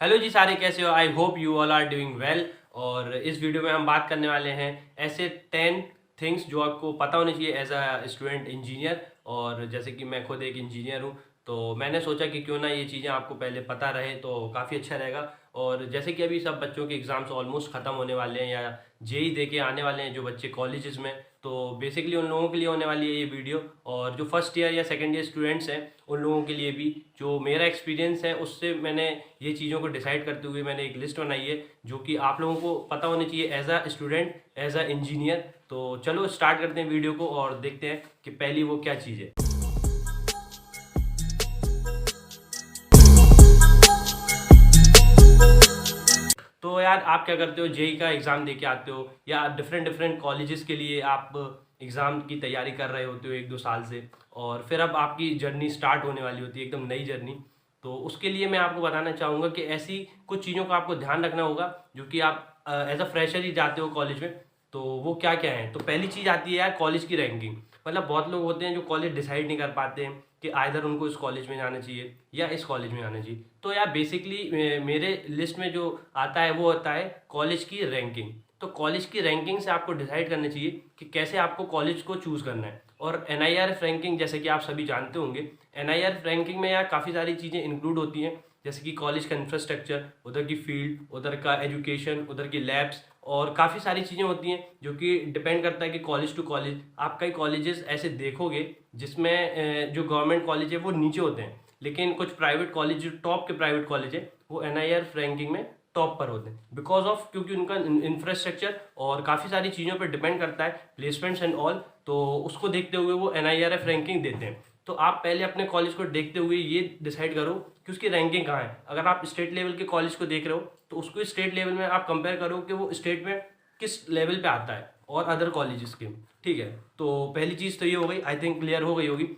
Hello जी, सारे कैसे हो? I hope you all are doing well. और इस वीडियो में हम बात करने वाले हैं ऐसे 10 थिंग्स जो आपको पता होनी चाहिए एज अ स्टूडेंट इंजीनियर। और जैसे कि मैं खुद एक इंजीनियर हूँ, तो मैंने सोचा कि क्यों ना ये चीज़ें आपको पहले पता रहे तो काफ़ी अच्छा रहेगा। और जैसे कि अभी सब बच्चों के एग्ज़ाम्स ऑलमोस्ट ख़त्म होने वाले हैं या जेई दे के आने वाले हैं जो बच्चे कॉलेजेस में, तो बेसिकली उन लोगों के लिए होने वाली है ये वीडियो। और जो फर्स्ट ईयर या सेकेंड ईयर स्टूडेंट्स हैं उन लोगों के लिए भी, जो मेरा एक्सपीरियंस है उससे मैंने ये चीज़ों को डिसाइड करते हुए मैंने एक लिस्ट बनाई है जो कि आप लोगों को पता होनी चाहिए as a student, as a engineer. तो चलो स्टार्ट करते हैं वीडियो को और देखते हैं कि पहली वो क्या चीज़ है। तो यार, आप क्या करते हो? जेई का एग्ज़ाम दे के आते हो या डिफरेंट डिफरेंट कॉलेजेस के लिए आप एग्ज़ाम की तैयारी कर रहे होते हो 1-2 साल से, और फिर अब आपकी जर्नी स्टार्ट होने वाली होती है, एकदम नई जर्नी। तो उसके लिए मैं आपको बताना चाहूँगा कि ऐसी कुछ चीज़ों का आपको ध्यान रखना होगा जो कि आप एज अ फ्रेशर ही जाते हो कॉलेज में। तो वो क्या क्या है? तो पहली चीज़ आती है यार, कॉलेज की रैंकिंग। मतलब बहुत लोग होते हैं जो कॉलेज डिसाइड नहीं कर पाते हैं कि आइदर उनको इस कॉलेज में जाना चाहिए या इस कॉलेज में जाना चाहिए। तो यार बेसिकली मेरे लिस्ट में जो आता है वो होता है कॉलेज की रैंकिंग। तो कॉलेज की रैंकिंग से आपको डिसाइड करना चाहिए कि कैसे आपको कॉलेज को चूज़ करना है। और एनआईआरएफ रैंकिंग, जैसे कि आप सभी जानते होंगे, एनआईआरएफ रैंकिंग में यार काफ़ी सारी चीज़ें इंक्लूड होती हैं, जैसे कि कॉलेज का इंफ्रास्ट्रक्चर, उधर की फील्ड, उधर का एजुकेशन, उधर की लैब्स, और काफ़ी सारी चीज़ें होती हैं जो कि डिपेंड करता है कि कॉलेज टू कॉलेज आप कई कॉलेजेस ऐसे देखोगे जिसमें जो गवर्नमेंट कॉलेज है वो नीचे होते हैं, लेकिन कुछ प्राइवेट कॉलेज जो टॉप के प्राइवेट कॉलेज है वो एनआईआरएफ रैंकिंग में टॉप पर होते हैं, बिकॉज ऑफ क्योंकि उनका इंफ्रास्ट्रक्चर और काफ़ी सारी चीज़ों पर डिपेंड करता है, प्लेसमेंट्स एंड ऑल। तो उसको देखते हुए वो एनआईआरएफ रैंकिंग देते हैं। तो आप पहले अपने कॉलेज को देखते हुए ये डिसाइड करो कि उसकी रैंकिंग कहाँ है। अगर आप स्टेट लेवल के कॉलेज को देख रहे हो तो उसको स्टेट लेवल में आप कंपेयर करो कि वो स्टेट में किस लेवल पे आता है और अदर कॉलेजेस के। ठीक है, तो पहली चीज़ तो ये हो गई, आई थिंक क्लियर हो गई होगी।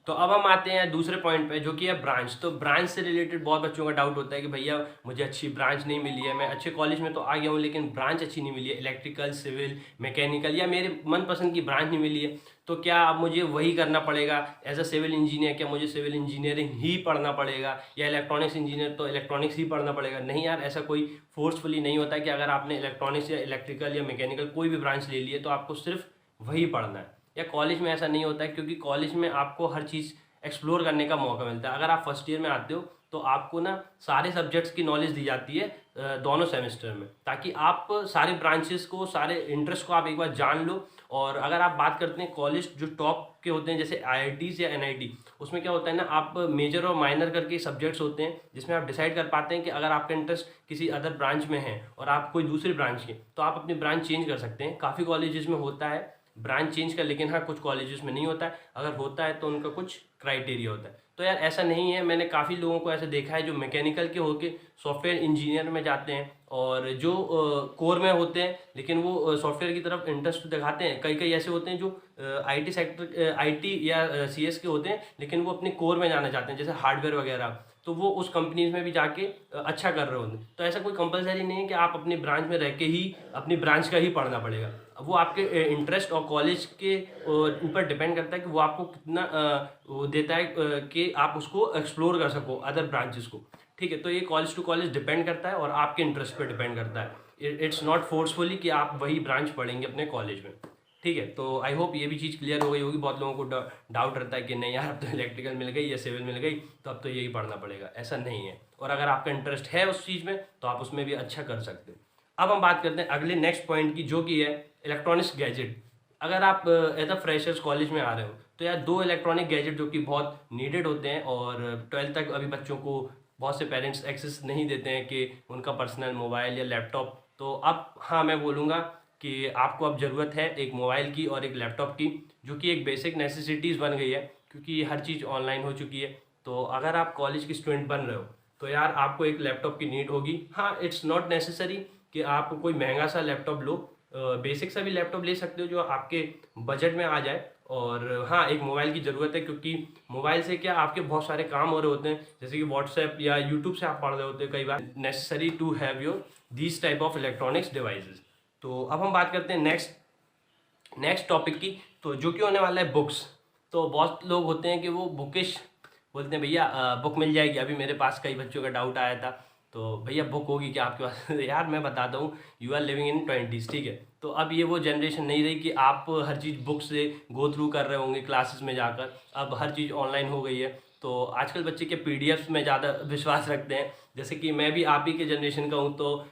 तो अब हम आते हैं दूसरे पॉइंट पे जो कि है ब्रांच। तो ब्रांच से रिलेटेड बहुत बच्चों का डाउट होता है कि भैया मुझे अच्छी ब्रांच नहीं मिली है, मैं अच्छे कॉलेज में तो आ गया हूँ लेकिन ब्रांच अच्छी नहीं मिली है, इलेक्ट्रिकल, सिविल, मैकेनिकल, या मेरे मनपसंद की ब्रांच नहीं मिली है। तो क्या अब मुझे वही करना पड़ेगा एज अ सिविल इंजीनियर? क्या मुझे सिविल इंजीनियरिंग ही पढ़ना पड़ेगा, या इलेक्ट्रॉनिक्स इंजीनियर तो इलेक्ट्रॉनिक्स ही पढ़ना पड़ेगा? नहीं यार, ऐसा कोई फोर्सफुली नहीं होता है कि अगर आपने इलेक्ट्रॉनिक्स या इलेक्ट्रिकल या मैकेनिकल कोई भी ब्रांच ले ली है तो आपको सिर्फ वही पढ़ना है। या कॉलेज में ऐसा नहीं होता है, क्योंकि कॉलेज में आपको हर चीज़ एक्सप्लोर करने का मौका मिलता है। अगर आप फर्स्ट ईयर में आते हो तो आपको ना सारे सब्जेक्ट्स की नॉलेज दी जाती है दोनों सेमेस्टर में, ताकि आप सारे ब्रांचेस को, सारे इंटरेस्ट को आप एक बार जान लो। और अगर आप बात करते हैं कॉलेज जो टॉप के होते हैं जैसे आईआईटीज़ या एनआईटी, उसमें क्या होता है ना, आप मेजर और माइनर करके सब्जेक्ट्स होते हैं जिसमें आप डिसाइड कर पाते हैं कि अगर आपका इंटरेस्ट किसी अदर ब्रांच में है और आप कोई दूसरी ब्रांच के, तो आप अपनी ब्रांच चेंज कर सकते हैं। काफ़ी कॉलेजेस में होता है ब्रांच चेंज का, लेकिन हाँ कुछ कॉलेजेस में नहीं होता है। अगर होता है तो उनका कुछ क्राइटेरिया होता है। तो यार ऐसा नहीं है, मैंने काफ़ी लोगों को ऐसे देखा है जो मैकेनिकल के होके सॉफ्टवेयर इंजीनियर में जाते हैं, और जो कोर में होते हैं लेकिन वो सॉफ्टवेयर की तरफ इंटरेस्ट दिखाते हैं। कई कई ऐसे होते हैं जो आईटी सेक्टर, आईटी या सीएस के होते हैं लेकिन वो अपने कोर में जाना चाहते हैं, जैसे हार्डवेयर वगैरह। तो वो उस कंपनीज में भी जाके अच्छा कर रहे होते हैं। तो ऐसा कोई कंपलसरी नहीं है कि आप अपनी ब्रांच में रह के ही अपनी ब्रांच का ही पढ़ना पड़ेगा। वो आपके इंटरेस्ट और कॉलेज के ऊपर डिपेंड करता है कि वो आपको कितना वो देता है कि आप उसको एक्सप्लोर कर सको अदर ब्रांचेस को। ठीक है, तो ये कॉलेज टू कॉलेज डिपेंड करता है और आपके इंटरेस्ट पे डिपेंड करता है। इट्स नॉट फोर्सफुली कि आप वही ब्रांच पढ़ेंगे अपने कॉलेज में। ठीक है, तो आई होप ये भी चीज़ क्लियर हो गई होगी। बहुत लोगों को डाउट रहता है कि नहीं यार, अब तो इलेक्ट्रिकल मिल गई या सिविल मिल गई तो अब तो यही पढ़ना पड़ेगा। ऐसा नहीं है, और अगर आपका इंटरेस्ट है उस चीज़ में तो आप उसमें भी अच्छा कर सकते हो। अब हम बात करते हैं अगले नेक्स्ट पॉइंट की, जो कि है इलेक्ट्रॉनिक्स गैजेट। अगर आप एज अ फ्रेशर्स कॉलेज में आ रहे हो तो यार दो इलेक्ट्रॉनिक गैजेट जो कि बहुत नीडेड होते हैं, और 12th तक अभी बच्चों को बहुत से पेरेंट्स एक्सेस नहीं देते हैं कि उनका पर्सनल मोबाइल या लैपटॉप। तो अब हाँ, मैं बोलूँगा कि आपको अब ज़रूरत है एक मोबाइल की और एक लैपटॉप की, जो कि एक बेसिक नेसेसिटीज़ बन गई है, क्योंकि हर चीज़ ऑनलाइन हो चुकी है। तो अगर आप कॉलेज की स्टूडेंट बन रहे हो तो यार आपको एक लैपटॉप की नीड होगी। हाँ, इट्स नॉट नेसेसरी कि आप कोई महंगा सा लैपटॉप लो, बेसिक सा भी लैपटॉप ले सकते हो जो आपके बजट में आ जाए। और हाँ, एक मोबाइल की ज़रूरत है, क्योंकि मोबाइल से क्या आपके बहुत सारे काम हो रहे होते हैं, जैसे कि व्हाट्सएप या यूट्यूब से आप पढ़ रहे होते हैं कई बार। Necessary to have your these type of electronics devices. तो अब हम बात करते हैं नेक्स्ट टॉपिक की, तो जो कि होने वाला है बुक्स। तो बहुत लोग होते हैं कि वो बुकिश बोलते हैं, भैया बुक मिल जाएगी। अभी मेरे पास कई बच्चों का डाउट आया था, तो भैया बुक होगी क्या आपके पास? यार मैं बताता हूँ, you are living in 20s, ठीक है। तो अब ये वो जनरेशन नहीं रही कि आप हर चीज़ बुक से गो थ्रू कर रहे होंगे क्लासेस में जाकर। अब हर चीज़ ऑनलाइन हो गई है। तो आजकल बच्चे के पीडीएफ्स में ज़्यादा विश्वास रखते हैं। जैसे कि मैं भी आप ही के जनरेशन का हूँ, तो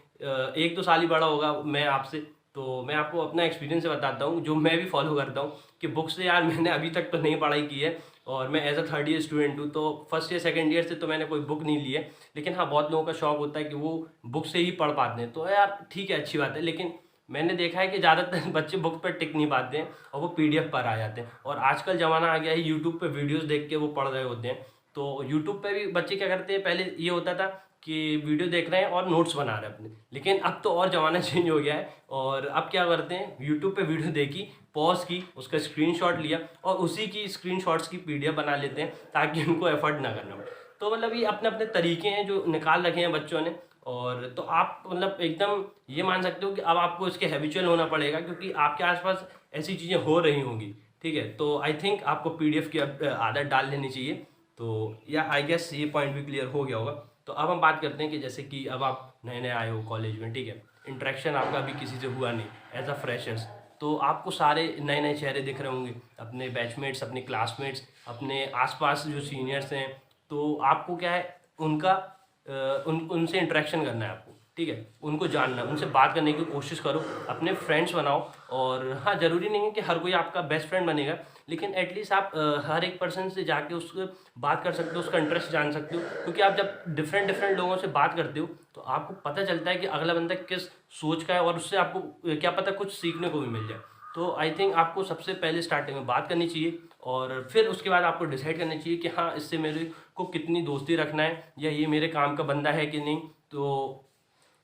1-2 साल ही बड़ा होगा मैं आपसे। तो मैं आपको अपना एक्सपीरियंस से बताता हूँ जो मैं भी फॉलो करता हूँ कि बुक से यार मैंने अभी तक तो नहीं पढ़ाई की है। और मैं as a third year student हूँ, तो फर्स्ट ईयर सेकंड ईयर से तो मैंने कोई बुक नहीं ली है। लेकिन हाँ, बहुत लोगों का शौक होता है कि वो बुक से ही पढ़ पाते हैं, तो यार ठीक है, अच्छी बात है। लेकिन मैंने देखा है कि ज़्यादातर बच्चे बुक पर टिक नहीं पाते हैं और वो पीडीएफ पर आ जाते हैं। और आजकल ज़माना आ गया है यूट्यूब पे वीडियोस देख के वो पढ़ रहे होते हैं। तो यूट्यूब पे भी बच्चे क्या करते हैं, पहले ये होता था कि वीडियो देख रहे हैं और नोट्स बना रहे हैं अपने। लेकिन अब तो और ज़माना चेंज हो गया है, और अब क्या करते हैं, यूट्यूब पे वीडियो देखी, पॉज की, उसका स्क्रीनशॉट लिया और उसी की स्क्रीनशॉट्स की पीडीएफ बना लेते हैं ताकि उनको एफर्ट ना करना पड़े। तो मतलब ये अपने अपने तरीके हैं जो निकाल रखे हैं बच्चों ने। और तो आप मतलब एकदम ये मान सकते हो कि अब आपको इसके हैबिचुअल होना पड़ेगा, क्योंकि आपके आसपास ऐसी चीज़ें हो रही होंगी, ठीक है। तो आई थिंक आपको पीडीएफ की अब आदत डाल लेनी चाहिए। तो या आई गेस ये पॉइंट भी क्लियर हो गया होगा। तो अब हम बात करते हैं कि जैसे कि अब आप नए नए आए हो कॉलेज में, ठीक है, इंटरेक्शन आपका अभी किसी से हुआ नहीं एज अ फ्रेशर्स। तो आपको सारे नए नए चेहरे दिख रहे होंगे, अपने बैचमेट्स, अपने क्लासमेट्स, अपने आसपास जो सीनियर्स हैं। तो आपको क्या है, उनका उनसे इंटरेक्शन करना है आपको, ठीक है, उनको जानना, उनसे बात करने की कोशिश करो, अपने फ्रेंड्स बनाओ। और हाँ, ज़रूरी नहीं है कि हर कोई आपका बेस्ट फ्रेंड बनेगा, लेकिन एटलीस्ट आप हर एक पर्सन से जाके उससे बात कर सकते हो, उसका इंटरेस्ट जान सकते हो। क्योंकि आप जब डिफरेंट डिफरेंट लोगों से बात करते हो तो आपको पता चलता है कि अगला बंदा किस सोच का है, और उससे आपको क्या पता कुछ सीखने को भी मिल जाए। तो आई थिंक आपको सबसे पहले स्टार्टिंग में बात करनी चाहिए, और फिर उसके बाद आपको डिसाइड करना चाहिए कि हाँ, इससे मेरे को कितनी दोस्ती रखना है, या ये मेरे काम का बंदा है कि नहीं। तो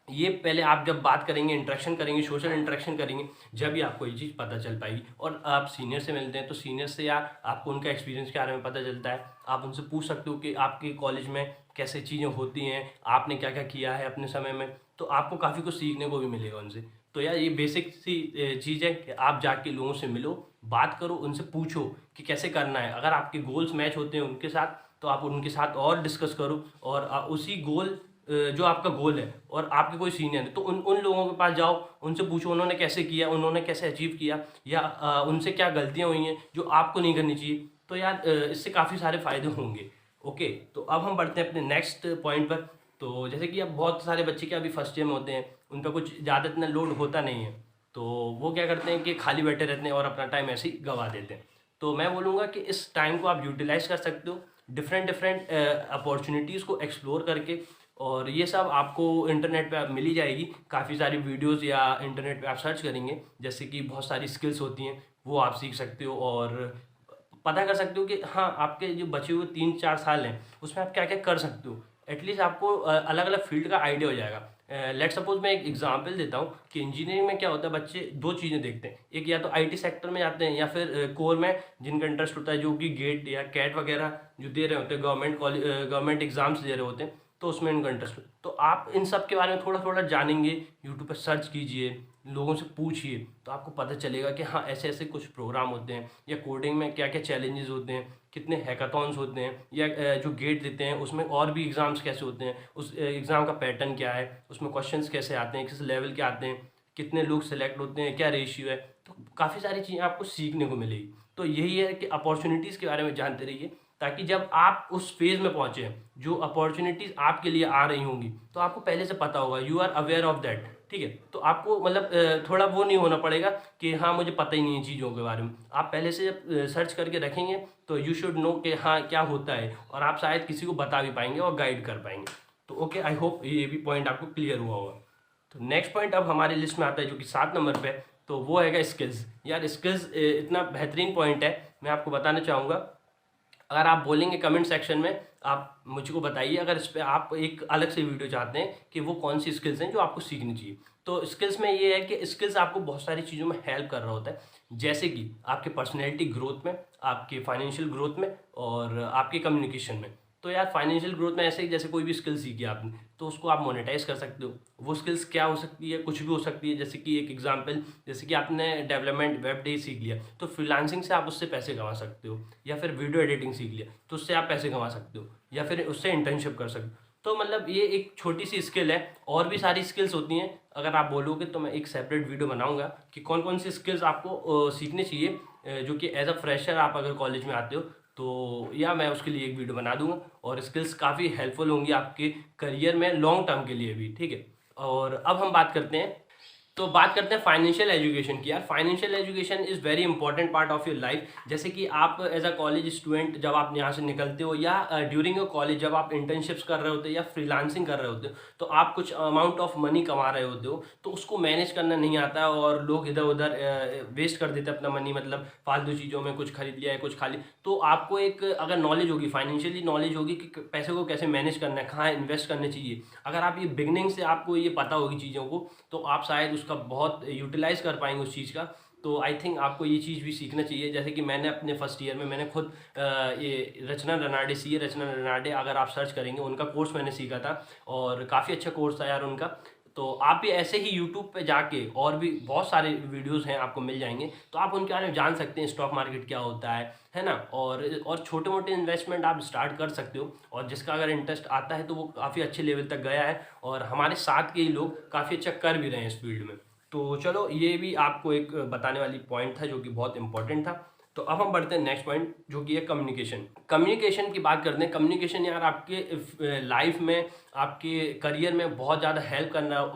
ये पहले आप जब बात करेंगे, इंटरेक्शन करेंगे, सोशल इंटरेक्शन करेंगे, जब भी आपको ये चीज़ पता चल पाएगी। और आप सीनियर से मिलते हैं तो सीनियर से यार आपको उनका एक्सपीरियंस के बारे में पता चलता है। आप उनसे पूछ सकते हो कि आपके कॉलेज में कैसे चीज़ें होती हैं, आपने क्या क्या किया है अपने समय में। तो आपको काफ़ी कुछ सीखने को भी मिलेगा उनसे। तो यार ये बेसिक सी चीज़ है कि आप जाके लोगों से मिलो, बात करो, उनसे पूछो कि कैसे करना है। अगर आपके गोल्स मैच होते हैं उनके साथ, तो आप उनके साथ और डिस्कस करो। और उसी गोल जो आपका गोल है और आपके कोई सीनियर है, तो उन उन लोगों के पास जाओ, उनसे पूछो उन्होंने कैसे किया, उन्होंने कैसे अचीव किया, या उनसे क्या गलतियां हुई हैं जो आपको नहीं करनी चाहिए। तो यार इससे काफ़ी सारे फायदे होंगे। ओके, तो अब हम बढ़ते हैं अपने नेक्स्ट पॉइंट पर। तो जैसे कि अब बहुत सारे बच्चे क्या अभी फर्स्ट ईयर में होते हैं, उन पर कुछ ज़्यादा इतना लोड होता नहीं है। तो वो क्या करते हैं कि खाली बैठे रहते हैं और अपना टाइम ऐसे ही गंवा देते हैं। तो मैं बोलूँगा कि इस टाइम को आप यूटिलाइज कर सकते हो डिफरेंट डिफरेंट अपॉर्चुनिटीज़ को एक्सप्लोर करके। और ये सब आपको इंटरनेट पे आप मिल ही जाएगी, काफ़ी सारी वीडियोस, या इंटरनेट पे आप सर्च करेंगे जैसे कि बहुत सारी स्किल्स होती हैं, वो आप सीख सकते हो। और पता कर सकते हो कि हाँ, आपके जो बचे हुए 3-4 साल हैं उसमें आप क्या क्या कर सकते हो। एटलीस्ट आपको अलग अलग फील्ड का आइडिया हो जाएगा। लेट सपोज मैं एक एग्जांपल देता हूँ कि इंजीनियरिंग में क्या होता है, बच्चे दो चीज़ें देखते हैं, एक या तो आईटी सेक्टर में जाते हैं, या फिर कोर में जिनका इंटरेस्ट होता है, जो कि गेट या कैट वगैरह जो दे रहे होते हैं, गवर्नमेंट एग्जाम्स दे रहे होते हैं, तो उसमें इनका इंटरेस्ट हो। तो आप इन सब के बारे में थोड़ा थोड़ा जानेंगे, यूट्यूब पर सर्च कीजिए, लोगों से पूछिए, तो आपको पता चलेगा कि हाँ, ऐसे ऐसे कुछ प्रोग्राम होते हैं, या कोडिंग में क्या क्या चैलेंजेस होते हैं, कितने हैकाथॉन्स होते हैं, या जो गेट देते हैं उसमें और भी एग्ज़ाम्स कैसे होते हैं, उस एग्ज़ाम का पैटर्न क्या है, उसमें क्वेश्चंस कैसे आते हैं, किस लेवल के आते हैं, कितने लोग सेलेक्ट होते हैं, क्या रेशियो है। तो काफ़ी सारी चीज़ें आपको सीखने को मिलेगी। तो यही है कि अपॉर्चुनिटीज़ के बारे में जानते रहिए, ताकि जब आप उस फेज़ में पहुँचे जो अपॉर्चुनिटीज़ आपके लिए आ रही होंगी, तो आपको पहले से पता होगा, you are aware of that, ठीक है। तो आपको मतलब थोड़ा वो नहीं होना पड़ेगा कि हाँ, मुझे पता ही नहीं है चीज़ों के बारे में। आप पहले से जब सर्च करके रखेंगे तो यू शुड नो कि हाँ, क्या होता है, और आप शायद किसी को बता भी पाएंगे और गाइड कर पाएंगे। तो ओके, आई होप ये भी पॉइंट आपको क्लियर हुआ होगा। तो नेक्स्ट पॉइंट अब हमारे लिस्ट में आता है जो कि 7 नंबर पे है, तो वो हैगा स्किल्स। यार स्किल्स इतना बेहतरीन पॉइंट है, मैं आपको बताना चाहूँगा। अगर आप बोलेंगे कमेंट सेक्शन में, आप मुझको बताइए अगर इस पर आप एक अलग से वीडियो चाहते हैं कि वो कौन सी स्किल्स हैं जो आपको सीखनी चाहिए। तो स्किल्स में ये है कि स्किल्स आपको बहुत सारी चीज़ों में हेल्प कर रहा होता है, जैसे कि आपके पर्सनैलिटी ग्रोथ में, आपके फाइनेंशियल ग्रोथ में, और आपके कम्युनिकेशन में। तो यार फाइनेंशियल ग्रोथ में ऐसे ही जैसे कोई भी स्किल सीखी आपने, तो उसको आप मोनेटाइज कर सकते हो। वो स्किल्स क्या हो सकती है, कुछ भी हो सकती है। जैसे कि एक एग्जांपल, जैसे कि आपने डेवलपमेंट वेब डे सीख लिया, तो फ्रीलांसिंग से आप उससे पैसे कमा सकते हो। या फिर वीडियो एडिटिंग सीख लिया तो उससे आप पैसे कमा सकते हो, या फिर उससे इंटर्नशिप कर सकते हो। तो मतलब ये एक छोटी सी स्किल है, और भी सारी स्किल्स होती हैं। अगर आप बोलोगे तो मैं एक सेपरेट वीडियो बनाऊंगा कि कौन कौन सी स्किल्स आपको सीखनी चाहिए, जो कि एज अ फ्रेशर आप अगर कॉलेज में आते हो तो, या मैं उसके लिए एक वीडियो बना दूंगा। और स्किल्स काफ़ी हेल्पफुल होंगी आपके करियर में लॉन्ग टर्म के लिए भी, ठीक है। और अब हम बात करते हैं, तो बात करते हैं फाइनेंशियल एजुकेशन की। यार financial education is very important part of your life. जैसे कि आप एज अ कॉलेज स्टूडेंट जब आप यहाँ से निकलते हो, या ड्यूरिंग योर कॉलेज जब आप इंटर्नशिप्स कर रहे होते हो या फ्रीलांसिंग कर रहे होते हो, तो आप कुछ अमाउंट ऑफ मनी कमा रहे होते हो, तो उसको मैनेज करना नहीं आता है और लोग इधर उधर वेस्ट कर देते हैं अपना मनी, मतलब फालतू चीज़ों में कुछ खरीद लिया है कुछ खा लिया। तो आपको एक अगर नॉलेज होगी, फाइनेंशियली नॉलेज होगी कि पैसे को कैसे मैनेज करना है, कहाँ इन्वेस्ट करने चाहिए, अगर आप ये बिगनिंग से आपको ये पता होगी चीज़ों को, तो आप शायद उसका बहुत यूटिलाइज कर पाएंगे उस चीज़ का। तो आई थिंक आपको ये चीज़ भी सीखना चाहिए। जैसे कि मैंने अपने फर्स्ट ईयर में मैंने खुद ये रचना रनाडे, सी ए रचना रनाडे, अगर आप सर्च करेंगे उनका कोर्स मैंने सीखा था, और काफ़ी अच्छा कोर्स था यार उनका। तो आप भी ऐसे ही यूट्यूब पे जाके और भी बहुत सारे वीडियोस हैं आपको मिल जाएंगे, तो आप उनके बारे में जान सकते हैं, स्टॉक मार्केट क्या होता है ना। और छोटे मोटे इन्वेस्टमेंट आप स्टार्ट कर सकते हो, और जिसका अगर इंटरेस्ट आता है तो वो काफ़ी अच्छे लेवल तक गया है, और हमारे साथ के ही लोग काफ़ी अच्छा कर भी रहे हैं इस फील्ड में। तो चलो ये भी आपको एक बताने वाली पॉइंट था जो कि बहुत इंपॉर्टेंट था। तो अब हम बढ़ते हैं नेक्स्ट पॉइंट जो कि है कम्युनिकेशन। कम्युनिकेशन की बात करते हैं। कम्युनिकेशन यार आपके लाइफ में, आपके करियर में बहुत ज़्यादा हेल्प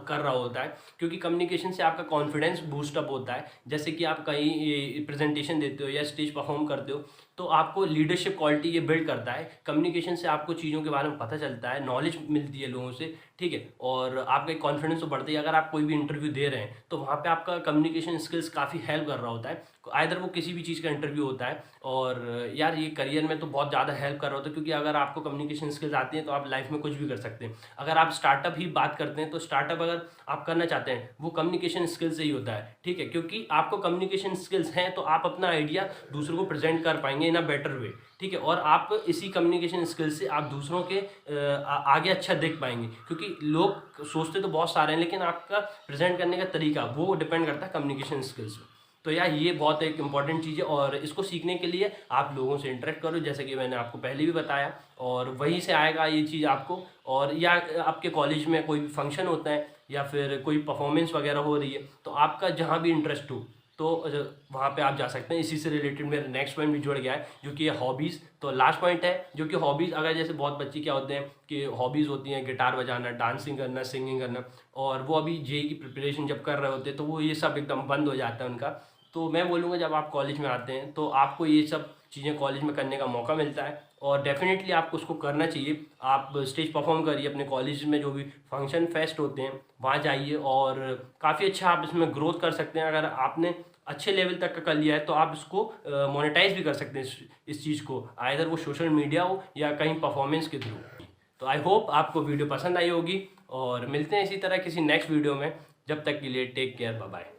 कर रहा होता है, क्योंकि कम्युनिकेशन से आपका कॉन्फिडेंस बूस्टअप होता है। जैसे कि आप कहीं प्रेजेंटेशन देते हो या स्टेज परफॉर्म करते हो, तो आपको लीडरशिप क्वालिटी ये बिल्ड करता है। कम्युनिकेशन से आपको चीज़ों के बारे में पता चलता है, नॉलेज मिलती है लोगों से, ठीक है। और आपका कॉन्फिडेंस तो बढ़ता ही। अगर आप कोई भी इंटरव्यू दे रहे हैं तो वहाँ पे आपका कम्युनिकेशन स्किल्स काफ़ी हेल्प कर रहा होता है। आइदर वो किसी भी चीज़ का इंटरव्यू होता है, और यार ये करियर में तो बहुत ज़्यादा हेल्प कर रहा होता है, क्योंकि अगर आपको कम्युनिकेशन स्किल्स आती हैं तो आप लाइफ में कुछ भी कर सकते हैं। अगर आप स्टार्टअप ही बात करते हैं, तो स्टार्टअप अगर आप करना चाहते हैं वो कम्युनिकेशन स्किल्स से ही होता है, ठीक है। क्योंकि आपको कम्युनिकेशन स्किल्स हैं तो आप अपना आइडिया दूसरों को प्रेजेंट कर पाएंगे इन अ बेटर वे, ठीक है। और आप इसी कम्युनिकेशन स्किल्स से आप दूसरों के आगे अच्छा देख पाएंगे, क्योंकि लोग सोचते तो बहुत सारे हैं, लेकिन आपका प्रेजेंट करने का तरीका वो डिपेंड करता है कम्युनिकेशन स्किल्स पे। तो यार ये बहुत एक इंपॉर्टेंट चीज़ है, और इसको सीखने के लिए आप लोगों से इंटरेक्ट करो, जैसे कि मैंने आपको पहले भी बताया, और वहीं से आएगा ये चीज़ आपको। और या आपके कॉलेज में कोई भी फंक्शन होता है या फिर कोई परफॉर्मेंस वगैरह हो रही है, तो आपका जहाँ भी इंटरेस्ट हो तो वहाँ पे आप जा सकते हैं। इसी से रिलेटेड मेरा नेक्स्ट पॉइंट भी जुड़ गया है जो कि है हॉबीज़। तो लास्ट पॉइंट है जो कि हॉबीज़, अगर जैसे बहुत बच्चे क्या होते हैं कि हॉबीज़ होती हैं गिटार बजाना, डांसिंग करना, सिंगिंग करना, और वो अभी जेई की प्रिपरेशन जब कर रहे होते हैं तो वो ये सब एकदम बंद हो जाता है उनका। तो मैं बोलूँगा जब आप कॉलेज में आते हैं तो आपको ये सब चीज़ें कॉलेज में करने का मौका मिलता है, और डेफिनेटली आपको उसको करना चाहिए। आप स्टेज परफॉर्म करिए अपने कॉलेज में, जो भी फंक्शन फेस्ट होते हैं वहाँ जाइए, और काफ़ी अच्छा आप इसमें ग्रोथ कर सकते हैं। अगर आपने अच्छे लेवल तक का कर लिया है तो आप इसको मोनेटाइज भी कर सकते हैं इस चीज़ को, आइदर वो सोशल मीडिया हो या कहीं परफॉर्मेंस के थ्रू। तो आई होप आपको वीडियो पसंद आई होगी, और मिलते हैं इसी तरह किसी नेक्स्ट वीडियो में। जब तक के लिए टेक केयर, बाय बाय।